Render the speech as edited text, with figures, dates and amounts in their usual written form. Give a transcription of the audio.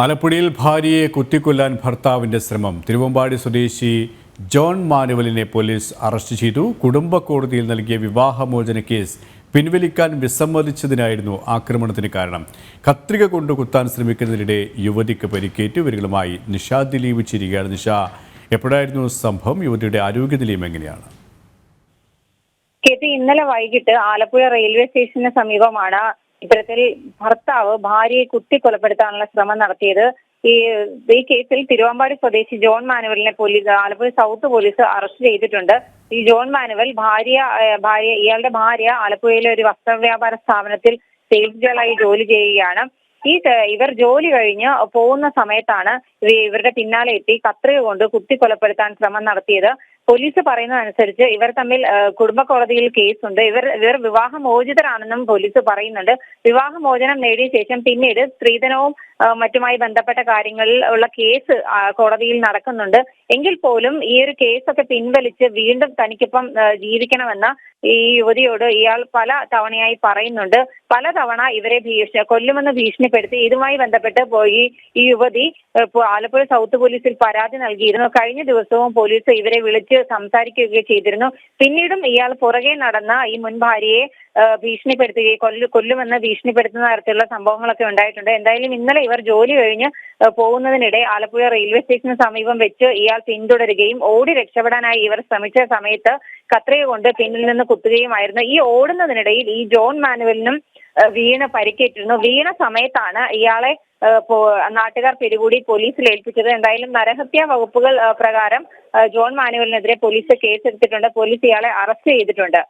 ആലപ്പുഴയിൽ ഭാര്യയെ കുത്തിക്കൊല്ലാൻ ഭർത്താവിന്റെ ശ്രമം. തിരുവമ്പാടി സ്വദേശി ജോൺ മാനുവലിനെ പോലീസ് അറസ്റ്റ് ചെയ്തു. കുടുംബ കോടതിയിൽ നൽകിയ വിവാഹമോചന കേസ് പിൻവലിക്കാൻ വിസമ്മതിച്ചതിനായിരുന്നു ആക്രമണത്തിന് കാരണം. കത്രിക കൊണ്ട് കുത്താൻ ശ്രമിക്കുന്നതിനിടെ യുവതിക്ക് പരിക്കേറ്റു. ഇവരുമായി നിഷ ദിലീപ് ചേരുകയാണ്. നിഷ, എപ്പോഴായിരുന്നു സംഭവം? യുവതിയുടെ ആരോഗ്യനിലയം എങ്ങനെയാണ്? ഇന്നലെ വൈകിട്ട് ആലപ്പുഴ റെയിൽവേ സ്റ്റേഷന് സമീപമാണ് ഇത്തരത്തിൽ ഭർത്താവ് ഭാര്യയെ കുത്തിക്കൊലപ്പെടുത്താനുള്ള ശ്രമം നടത്തിയത്. ഈ കേസിൽ തിരുവമ്പാടി സ്വദേശി ജോൺ മാനുവലിനെ police Alappuzha south police arrest ചെയ്തിട്ടുണ്ട്. ഈ ജോൺ മാനുവൽ ഇയാളുടെ ഭാര്യ ആലപ്പുഴയിലെ ഒരു വസ്ത്രവ്യാപാര സ്ഥാപനത്തിൽ സെയിൽസ് ഗേളായി ജോലി ചെയ്യുകയാണ്. ഇവർ ജോലി കഴിഞ്ഞ് പോകുന്ന സമയത്താണ് ഇവരുടെ പിന്നാലെ എത്തി കത്രിക കൊണ്ട് കുത്തിക്കൊലപ്പെടുത്താൻ ശ്രമം നടത്തിയത്. പോലീസ് പറയുന്നതനുസരിച്ച് ഇവർ തമ്മിൽ കുടുംബ കോടതിയിൽ കേസുണ്ട്. ഇവർ വിവാഹമോചിതരാണെന്നും പോലീസ് പറയുന്നുണ്ട്. വിവാഹമോചനം നേടിയ ശേഷം പിന്നീട് സ്ത്രീധനവും മറ്റുമായി ബന്ധപ്പെട്ട കാര്യങ്ങളിൽ ഉള്ള കേസ് കോടതിയിൽ നടക്കുന്നുണ്ട്. എങ്കിൽ പോലും ഈ ഒരു കേസൊക്കെ പിൻവലിച്ച് വീണ്ടും തനിക്കൊപ്പം ജീവിക്കണമെന്ന ഈ യുവതിയോട് ഇയാൾ പല തവണയായി പറയുന്നുണ്ട്. പലതവണ ഇവരെ കൊല്ലുമെന്ന് ഭീഷണിപ്പെടുത്തി. ഇതുമായി ബന്ധപ്പെട്ട് ഈ യുവതി ആലപ്പുഴ സൗത്ത് പോലീസിൽ പരാതി നൽകിയിരുന്നു. കഴിഞ്ഞ ദിവസവും പോലീസ് ഇവരെ വിളിച്ച് സംസാരിക്കുകയൊക്കെ ചെയ്തിരുന്നു. പിന്നീടും ഇയാൾ പുറകെ നടന്ന ഈ മുൻ ഭാര്യയെ ഭീഷണിപ്പെടുത്തുകയും കൊല്ലുമെന്ന് ഭീഷണിപ്പെടുത്തുന്ന തരത്തിലുള്ള സംഭവങ്ങളൊക്കെ ഉണ്ടായിട്ടുണ്ട്. എന്തായാലും ഇന്നലെ ഇവർ ജോലി കഴിഞ്ഞ് പോകുന്നതിനിടെ ആലപ്പുഴ റെയിൽവേ സ്റ്റേഷന് സമീപം വെച്ച് ഇയാൾ പിന്തുടരുകയും ഓടി രക്ഷപ്പെടാനായി ഇവർ ശ്രമിച്ച സമയത്ത് കത്രിക കൊണ്ട് പിന്നിൽ നിന്ന് കുത്തുകയുമായിരുന്നു. ഈ ഓടുന്നതിനിടയിൽ ഈ ജോൺ മാനുവലിനും വീണ് പരിക്കേറ്റിരുന്നു. വീണ സമയത്താണ് ഇയാളെ നാട്ടുകാർ പിടികൂടി പോലീസിൽ ഏൽപ്പിച്ചത്. എന്തായാലും നരഹത്യാ വകുപ്പുകൾ പ്രകാരം ജോൺ മാനുവലിനെതിരെ പോലീസ് കേസെടുത്തിട്ടുണ്ട്. പോലീസ് ഇയാളെ അറസ്റ്റ് ചെയ്തിട്ടുണ്ട്.